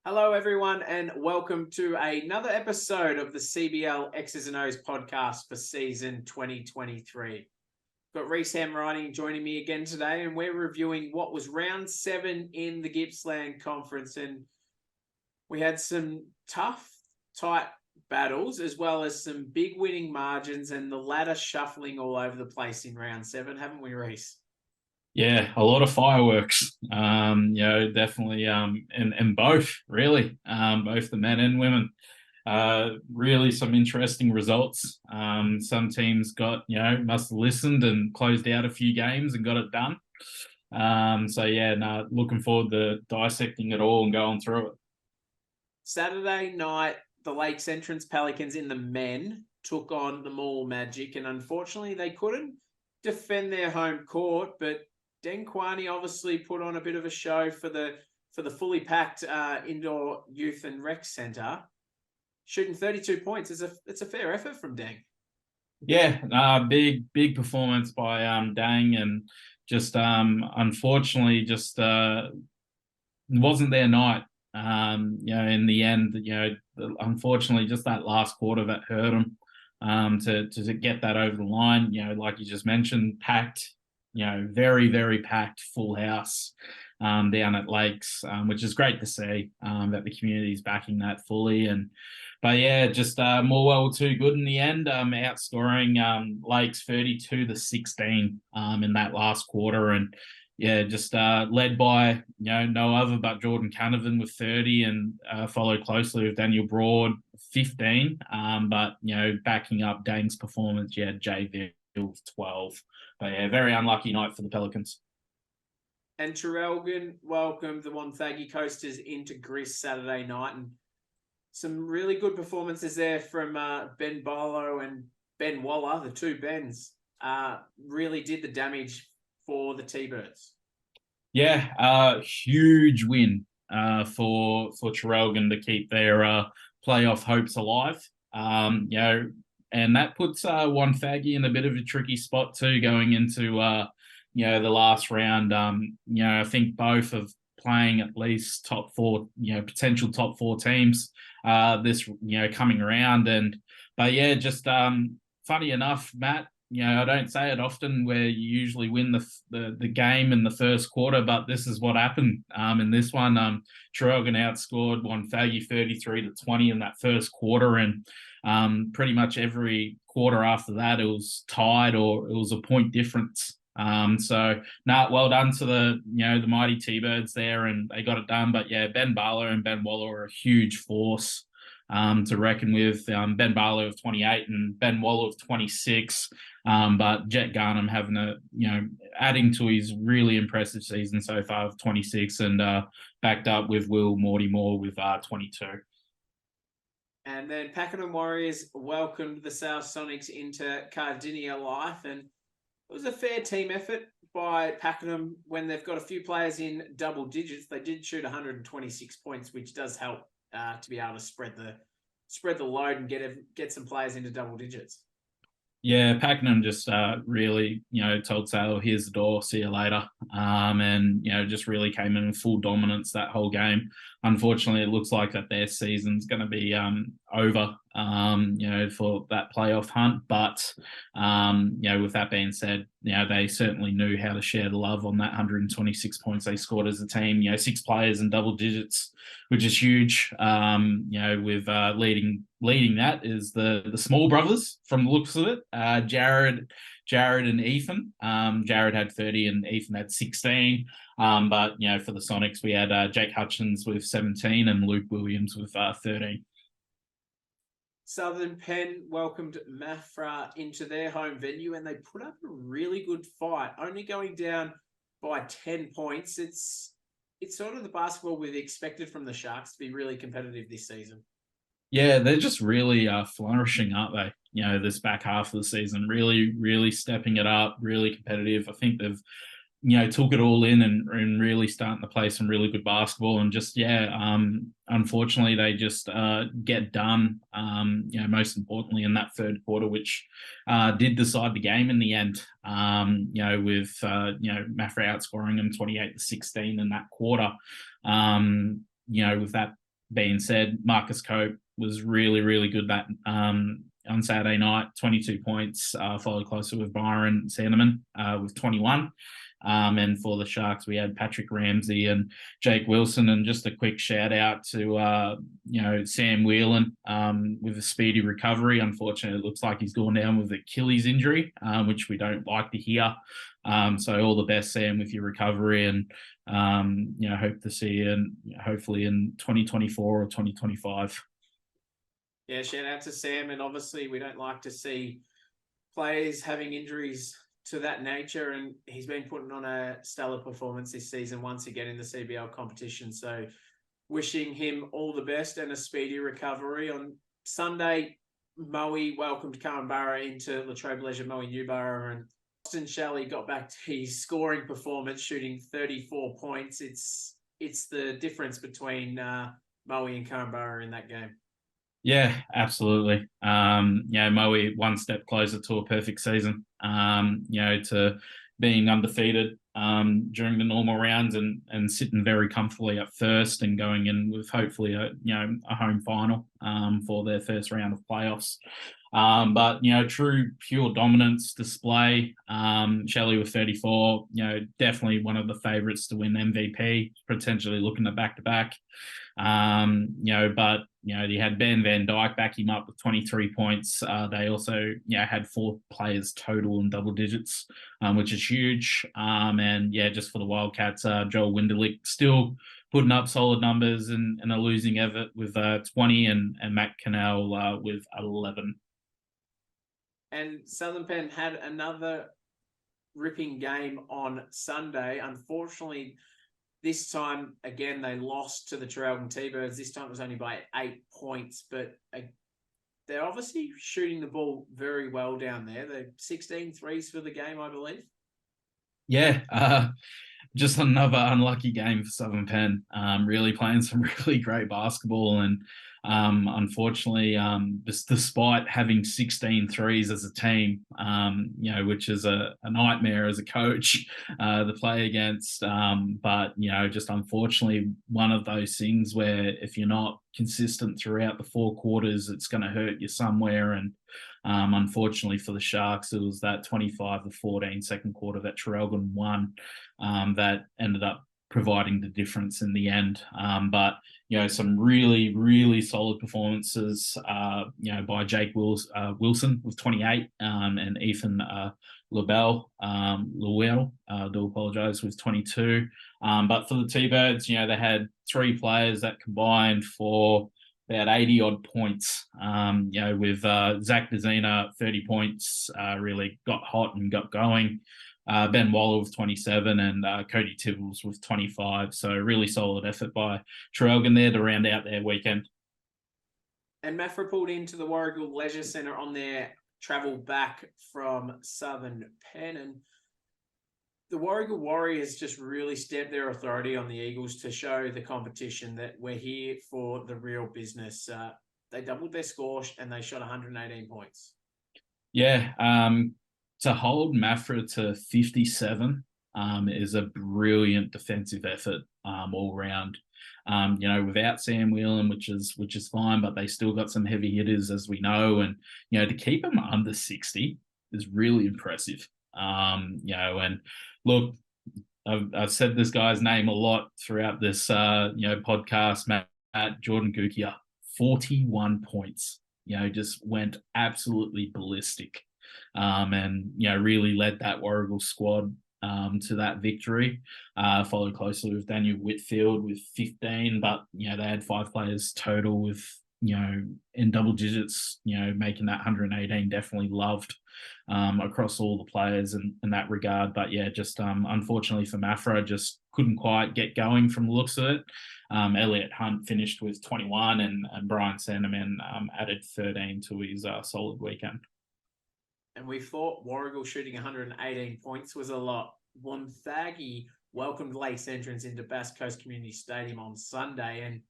Hello, everyone, and welcome to another episode of the CBL X's and O's podcast for season 2023. Got Rd7 writing joining me again today, and we're reviewing what was round 7 in the Gippsland conference. And we had some tough, tight battles, as well as some big winning margins and the ladder shuffling all over the place in round 7, haven't we, Reese? Yeah, a lot of fireworks. Definitely, and both really, both the men and women. Really some interesting results. Some teams must have listened and closed out a few games and got it done. Looking forward to dissecting it all and going through it. Saturday night, the Lakes Entrance Pelicans in the men took on the Mall Magic, and unfortunately they couldn't defend their home court, but Den Kwani obviously put on a bit of a show for the fully packed indoor youth and rec centre, shooting 32 points. It's a fair effort from Deng. Yeah, big performance by Dang, and just unfortunately just wasn't their night. In the end, unfortunately, just that last quarter that hurt them to get that over the line. Like you just mentioned, packed. Very, very packed, full house down at Lakes, which is great to see that the community is backing that fully. Just Morwell too good in the end, outscoring Lakes 32-16 in that last quarter. And just led by, no other but Jordan Canavan with 30 and followed closely with Daniel Broad, 15. Backing up Dang's performance, Jay with 12. But yeah, very unlucky night for the Pelicans. And Traralgon welcomed the Wonthaggi Coasters into Gris Saturday night, and some really good performances there from Ben Barlow and Ben Waller, the two Bens, really did the damage for the T-Birds. Yeah, huge win for Traralgon to keep their playoff hopes alive. And that puts Wonthaggi in a bit of a tricky spot too, going into the last round. I think both of playing at least top 4, potential top 4 teams this coming around. Funny enough, Matt, I don't say it often where you usually win the game in the first quarter, but this is what happened in this one. Traralgon outscored Wonthaggi 33-20 in that first quarter, and pretty much every quarter after that it was tied or it was a point difference. Well done to the mighty T-Birds there, and they got it done. But yeah, Ben Barlow and Ben Waller are a huge force to reckon with. Ben Barlow of 28 and Ben Waller of 26. But Jet Garnham adding to his really impressive season so far of 26, and backed up with Will Mortimer with 22. And then Pakenham Warriors welcomed the South Sonics into Cardinia Life, and it was a fair team effort by Pakenham when they've got a few players in double digits. They did shoot 126 points, which does help to be able to spread the load and get some players into double digits. Yeah, Pakenham just really, told Sale, here's the door, see you later. Just really came in full dominance that whole game. Unfortunately, it looks like that their season's going to be over, for that playoff hunt. But, with that being said, they certainly knew how to share the love on that 126 points they scored as a team. 6 players in double digits, which is huge. With leading that is the small brothers from the looks of it, Jared and Ethan. Jared had 30 and Ethan had 16. For the Sonics, we had Jake Hutchins with 17 and Luke Williams with 13. Southern Penn welcomed Mafra into their home venue, and they put up a really good fight, only going down by 10 points. It's sort of the basketball we've expected from the Sharks to be really competitive this season. Yeah, they're just really flourishing, aren't they? This back half of the season, really, really stepping it up, really competitive. I think they've, took it all in and really starting to play some really good basketball. And just, unfortunately, they just get done, most importantly in that third quarter, which did decide the game in the end, with, Mafra outscoring them 28-16 in that quarter. With that being said, Marcus Cope was really, really good that on Saturday night, 22 points, followed closer with Byron Sandeman with 21. And for the Sharks, we had Patrick Ramsey and Jake Wilson. And just a quick shout out to Sam Whelan with a speedy recovery. Unfortunately, it looks like he's gone down with Achilles injury, which we don't like to hear. So all the best, Sam, with your recovery, and hope to see you hopefully in 2024 or 2025. Yeah, shout out to Sam. And obviously, we don't like to see players having injuries to that nature. And he's been putting on a stellar performance this season once again in the CBL competition. So wishing him all the best and a speedy recovery. On Sunday, Moe welcomed Carnbarra into Latrobe Leisure Moe Newborough, and Austin Shelley got back to his scoring performance, shooting 34 points. It's the difference between Moe and Carnbarra in that game. Yeah, absolutely. Moe one step closer to a perfect season. To being undefeated during the normal rounds and sitting very comfortably at first and going in with hopefully a home final for their first round of playoffs. But true pure dominance display. Shelley with 34, definitely one of the favourites to win MVP, potentially looking at back-to-back. But you had Ben Van Dyke back him up with 23 points. They also had 4 players total in double digits, which is huge. And just for the Wildcats, Joel Winderlich still putting up solid numbers and a losing effort with 20, and Matt Cannell with 11. And Southern Pen had another ripping game on Sunday. Unfortunately, this time, again, they lost to the Traralgon T-Birds. This time it was only by 8 points, but they're obviously shooting the ball very well down there. They're 16 threes for the game, I believe. Yeah, just another unlucky game for Southern Pen. Really playing some really great basketball, and unfortunately, despite having 16 threes as a team, which is a nightmare as a coach to play against. But just unfortunately, one of those things where if you're not consistent throughout the 4 quarters, it's going to hurt you somewhere. And unfortunately for the Sharks, it was that 25-14 second quarter that Traralgon won that ended up providing the difference in the end. But some really, really solid performances, by Jake Wilson with 28 and Ethan Lowell, do apologise, with 22. But for the T-Birds, they had 3 players that combined for about 80 odd points, with Zach Dezina, 30 points, really got hot and got going. Ben Waller with 27 and Cody Tibbles with 25. So really solid effort by Traralgon there to round out their weekend. And Maffra pulled into the Warragul Leisure Centre on their travel back from Southern Pen. And the Warragul Warriors just really stamped their authority on the Eagles to show the competition that we're here for the real business. They doubled their score and they shot 118 points. Yeah, to hold Maffra to 57 is a brilliant defensive effort all round. Without Sam Whelan, which is fine, but they still got some heavy hitters, as we know, and to keep them under 60 is really impressive. And look, I've said this guy's name a lot throughout this podcast, Matt Jordan Gukia, 41 points. Just went absolutely ballistic. And really led that Warragul squad to that victory. Followed closely with Daniel Whitfield with 15, but they had 5 players total with in double digits, making that 118 definitely loved across all the players in that regard. But just unfortunately for Maffra, just couldn't quite get going from the looks of it. Elliot Hunt finished with 21 and Brian Sandeman added 13 to his solid weekend. And we thought Warragul shooting 118 points was a lot. Wonthaggi welcomed Lakes entrance into Bass Coast Community Stadium on Sunday, and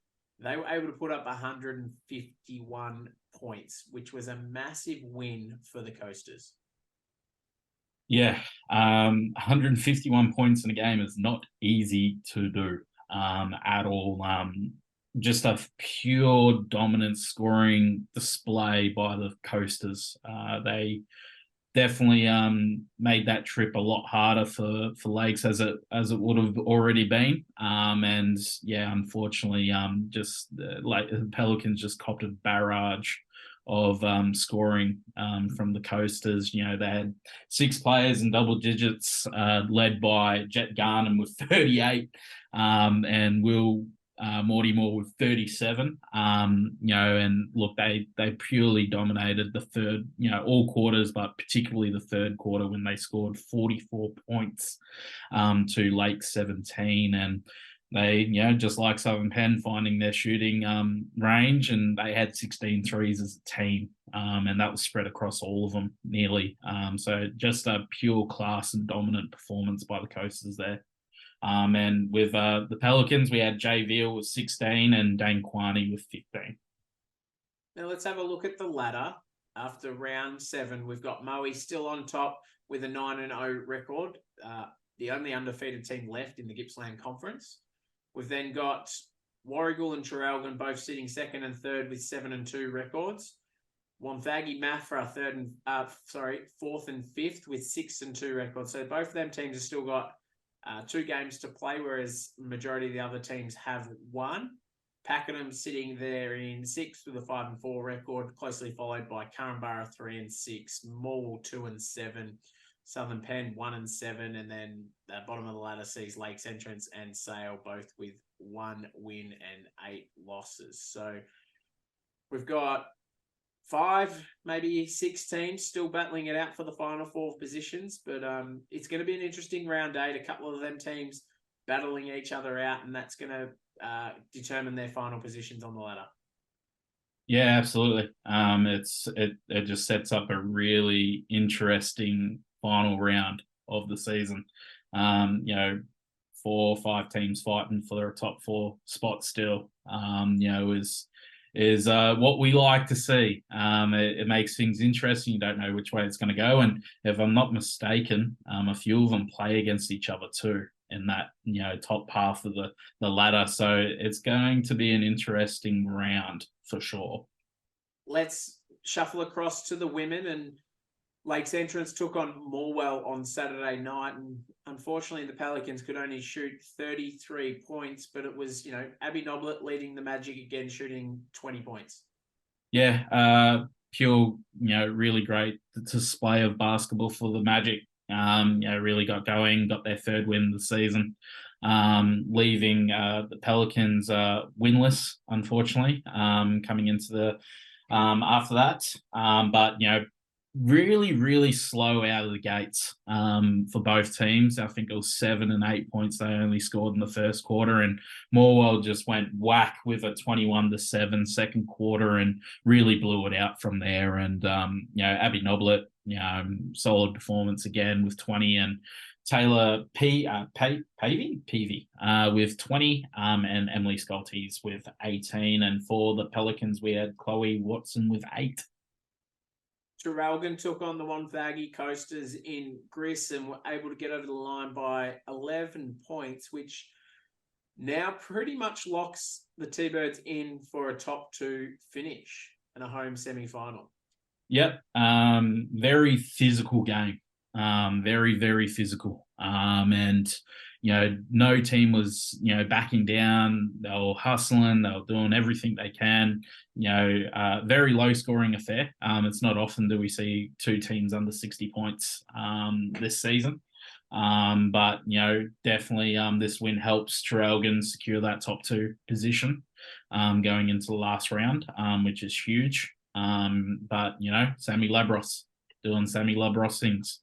they were able to put up 151 points, which was a massive win for the Coasters. Yeah, 151 points in a game is not easy to do at all. just a pure dominant scoring display by the Coasters. They definitely made that trip a lot harder for Lakes as it would have already been. And yeah, unfortunately, just like the Pelicans just copped a barrage of scoring from the Coasters. You know, they had 6 players in double digits, led by Jet Garnham with 38, and Will Morty Moore with 37. You know, and look, they purely dominated the third, you know, all quarters, but particularly the third quarter when they scored 44 points to Lake 17. And they, you know, just like Southern Penn, finding their shooting range, and they had 16 threes as a team. And that was spread across all of them nearly. So just a pure class and dominant performance by the Coasters there. And with the Pelicans, we had Jay Veal with 16 and Dane Quani with 15. Now let's have a look at the ladder. After round 7, we've got Moe still on top with a 9-0 record, the only undefeated team left in the Gippsland Conference. We've then got Warragul and Traralgon both sitting second and third with 7-2 records. Wonthaggi Maffra fourth and fifth with 6-2 records. So both of them teams have still got 2 games to play, whereas the majority of the other teams have 1. Pakenham sitting there in 6th with a 5-4 record, closely followed by Currambara 3-6, Morwell 2-7, Southern Penn 1-7, and then the bottom of the ladder sees Lakes Entrance and Sale both with 1 win and 8 losses. So we've got 5, maybe 6 teams still battling it out for the final 4 positions, but it's going to be an interesting round 8. A couple of them teams battling each other out, and that's going to determine their final positions on the ladder. Yeah, absolutely. It just sets up a really interesting final round of the season. You know, 4 or 5 teams fighting for their top 4 spots still. You know, is what we like to see. It makes things interesting. You don't know which way it's going to go, and if I'm not mistaken, a few of them play against each other too in that, you know, top half of the ladder. So it's going to be an interesting round for sure. Let's shuffle across to the women, and Lakes Entrance took on Morwell on Saturday night, and unfortunately the Pelicans could only shoot 33 points, but it was, you know, Abby Noblet leading the Magic again, shooting 20 points. Yeah, pure, you know, really great display of basketball for the Magic. You know, really got going, got their 3rd win of the season, leaving the Pelicans winless, unfortunately, coming into the after that. But, you know, really, really slow out of the gates for both teams. I think it was 7 and 8 points they only scored in the first quarter, and Morwell just went whack with a 21-7 second quarter and really blew it out from there. And you know, Abby Noblet, you know, solid performance again with 20, and Taylor Peavy with 20, and Emily Scoltes with 18. And for the Pelicans, we had Chloe Watson with 8. Traralgon took on the Wonthaggi Coasters in Gris and were able to get over the line by 11 points, which now pretty much locks the T-Birds in for a top 2 finish and a home semi-final. Yep. Very physical game. Very, very physical. And, you know, no team was, you know, backing down. They were hustling. They were doing everything they can. You know, very low scoring affair. It's not often do we see 2 teams under 60 points this season. But, you know, definitely this win helps Traralgon secure that top 2 position going into the last round, which is huge. But, you know, Sammy Labros doing Sammy Labros things.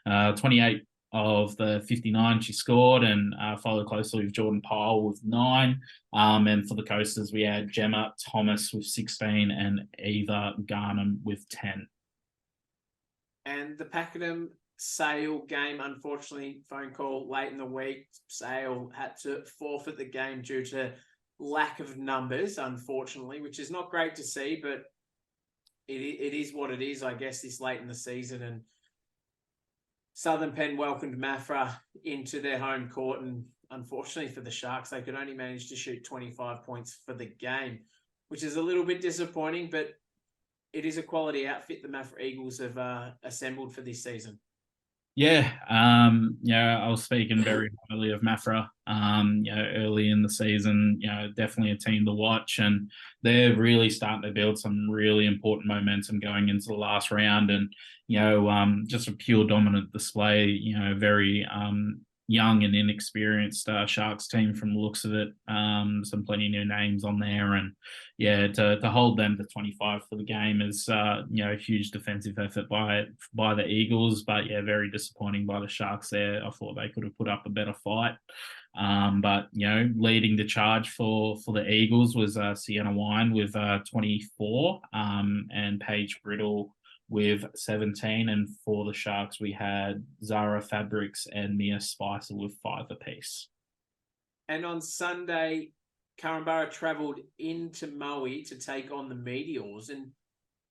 28 of the 59 she scored, and followed closely with Jordan Pyle with 9. And for the Coasters, we had Gemma Thomas with 16 and Eva Garnham with 10. And the Pakenham Sale game, unfortunately, phone call late in the week. Sale had to forfeit the game due to lack of numbers, unfortunately, which is not great to see, but it is what it is, I guess, this late in the season. And Southern Penn welcomed Maffra into their home court, and unfortunately for the Sharks, they could only manage to shoot 25 points for the game, which is a little bit disappointing, but it is a quality outfit the Maffra Eagles have assembled for this season. Yeah, I was speaking very highly of Mafra, early in the season, definitely a team to watch, and they're really starting to build some really important momentum going into the last round, and, just a pure dominant display, very, young and inexperienced Sharks team from the looks of it. Some plenty of new names on there, and yeah, to hold them to 25 for the game is a huge defensive effort by the Eagles, but yeah, very disappointing by the Sharks there. I thought they could have put up a better fight. But leading the charge for the Eagles was Sienna Wine with 24, and Paige Brittle with 17, and for the Sharks we had Zara Fabrics and Mia Spicer with 5 apiece. And on Sunday, Caringbara travelled into Maui to take on the Meteors, and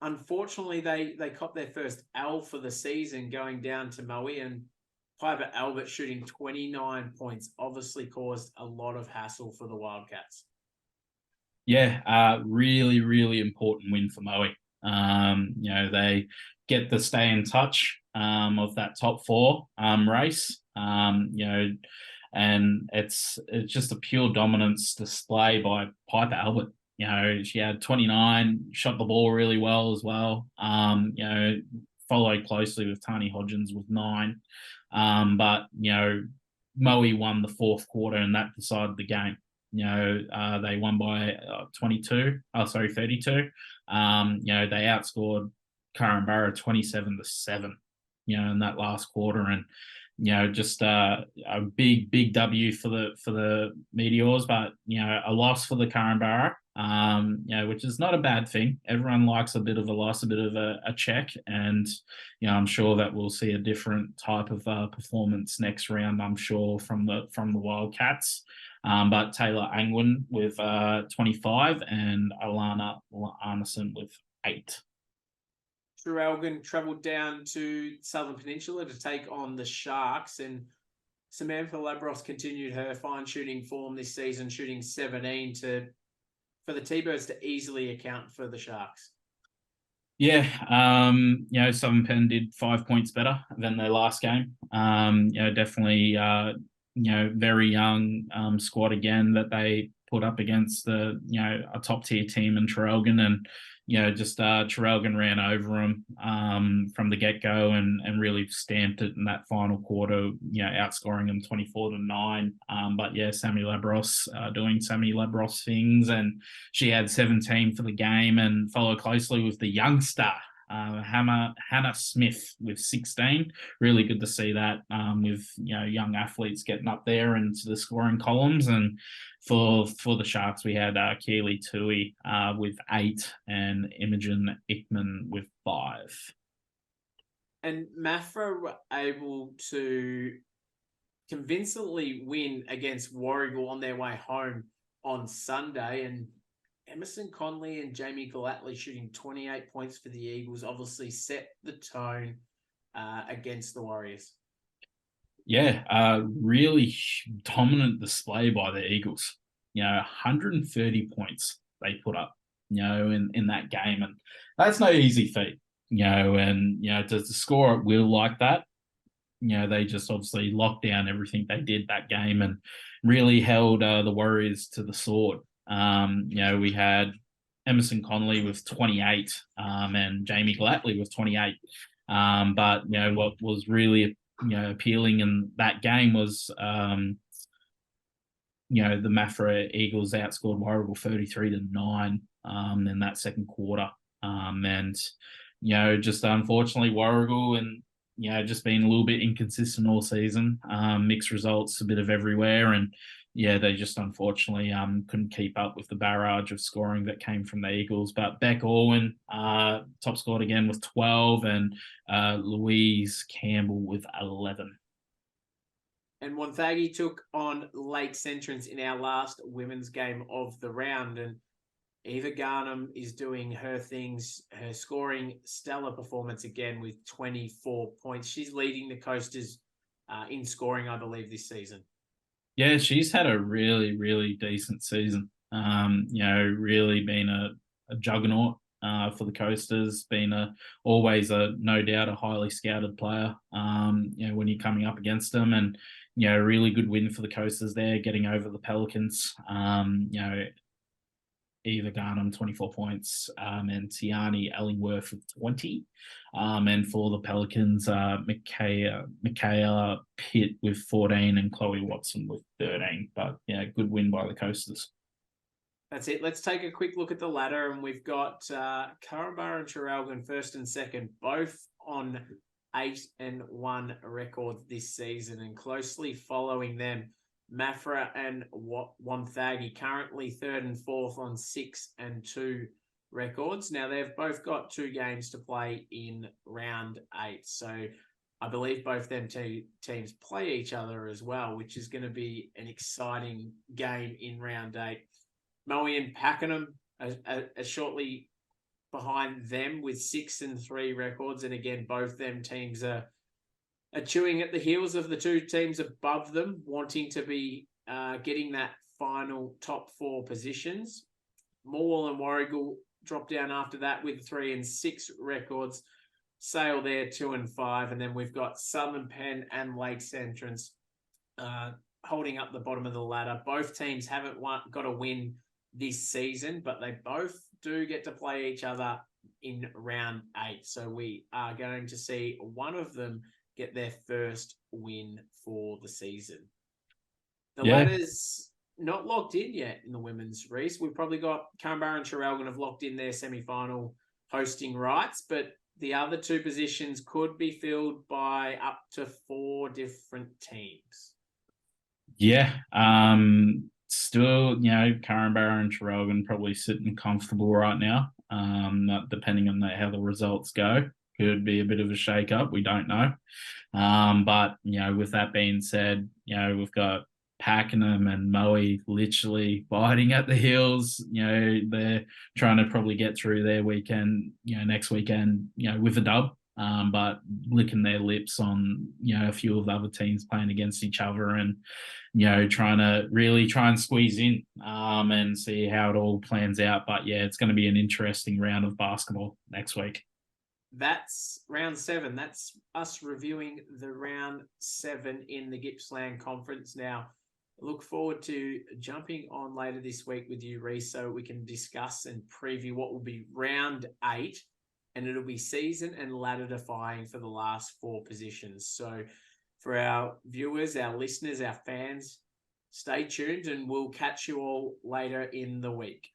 unfortunately they copped their first L for the season going down to Maui, and Piper Albert shooting 29 points obviously caused a lot of hassle for the Wildcats. Yeah, really, really important win for Maui. They get to stay in touch of that top 4 race. And it's just a pure dominance display by Piper Albert. She had 29, shot the ball really well as well. Followed closely with Tani Hodgins with 9. But Maui won the 4th quarter, and that decided the game. They won by 32. 32. They outscored Caringbara 27-7. In that last quarter, and just a big W for the Meteors, but a loss for the Caringbara. Which is not a bad thing. Everyone likes a bit of a loss, a bit of a check, and I'm sure that we'll see a different type of performance next round. I'm sure from the Wildcats. But Taylor Angwin with 25 and Alana Arneson with 8. Traralgon travelled down to Southern Peninsula to take on the Sharks, and Samantha Labros continued her fine shooting form this season, shooting 17 for the T-Birds to easily account for the Sharks. Yeah, Southern Penn did 5 points better than their last game. Definitely, very young squad again that they put up against a top tier team in Traralgon, and Traralgon ran over them from the get go and really stamped it in that final quarter, outscoring them 24-9. But yeah, Sammy Labros doing Sammy Labros things, and she had 17 for the game, and followed closely with the youngster Hannah Smith with 16. Really good to see that with young athletes getting up there into the scoring columns. And for the Sharks, we had Keely Tui with 8 and Imogen Ickman with 5. And Maffra were able to convincingly win against Warragul on their way home on Sunday, and Emerson Conley and Jamie Gallatley shooting 28 points for the Eagles obviously set the tone against the Warriors. Yeah, really dominant display by the Eagles. 130 points they put up, in that game, and that's no easy feat. And to score at will like that, they just obviously locked down everything they did that game and really held the Warriors to the sword. We had Emerson Conley with 28 and Jamie Gallatley with 28. But what was really appealing in that game was the Maffra Eagles outscored Warragul 33-9 in that second quarter. And just unfortunately Warragul and just being a little bit inconsistent all season, mixed results a bit of everywhere, and they just unfortunately couldn't keep up with the barrage of scoring that came from the Eagles. But Beck Orwin top scored again with 12, and Louise Campbell with 11. And Wonthaggi took on Lake Centrance in our last women's game of the round, and Eva Garnham is doing her things, her scoring stellar performance again with 24 points. She's leading the Coasters in scoring, I believe, this season. Yeah, she's had a really, really decent season. Really been a juggernaut for the Coasters, been always no doubt a highly scouted player. When you're coming up against them, and a really good win for the Coasters there, getting over the Pelicans. Eva Garnham 24 points, and Tiani Ellingworth with 20. And for the Pelicans, Michaela Pitt with 14 and Chloe Watson with 13. But yeah, good win by the Coasters. That's it. Let's take a quick look at the ladder, and we've got Caringbah and Traralgon first and second, both on 8-1 records this season, and closely following them, Mafra and Wonthaggi currently third and fourth on 6-2 records. Now they've both got 2 games to play in round 8, so I believe both them teams play each other as well, which is going to be an exciting game in round 8. Moe and Pakenham are shortly behind them with 6-3 records, and again, both them teams are chewing at the heels of the 2 teams above them, wanting to be getting that final top 4 positions. Morwell and Warragul drop down after that with 3-6 records. Sale there 2-5, and then we've got Southern Penn and Lakes Entrance holding up the bottom of the ladder. Both teams haven't got a win this season, but they both do get to play each other in round 8. So we are going to see one of them get their first win for the season. The ladder's not locked in yet in the women's race. We've probably got Caringbah and Traralgon have locked in their semi-final hosting rights, but the other 2 positions could be filled by up to 4 different teams. Yeah. Still, Caringbah and Traralgon probably sitting comfortable right now. Depending on how the results go, could be a bit of a shake-up. We don't know. But with that being said, we've got Pakenham and Moe literally biting at the heels. They're trying to probably get through their weekend, next weekend, with a dub. But licking their lips on, a few of the other teams playing against each other, and, trying to really try and squeeze in and see how it all plans out. But yeah, it's going to be an interesting round of basketball next week. That's round 7. That's us reviewing the round 7 in the Gippsland Conference. Now, look forward to jumping on later this week with you, Reece, so we can discuss and preview what will be round 8, and it'll be season and ladder defying for the last 4 positions. So for our viewers, our listeners, our fans, stay tuned, and we'll catch you all later in the week.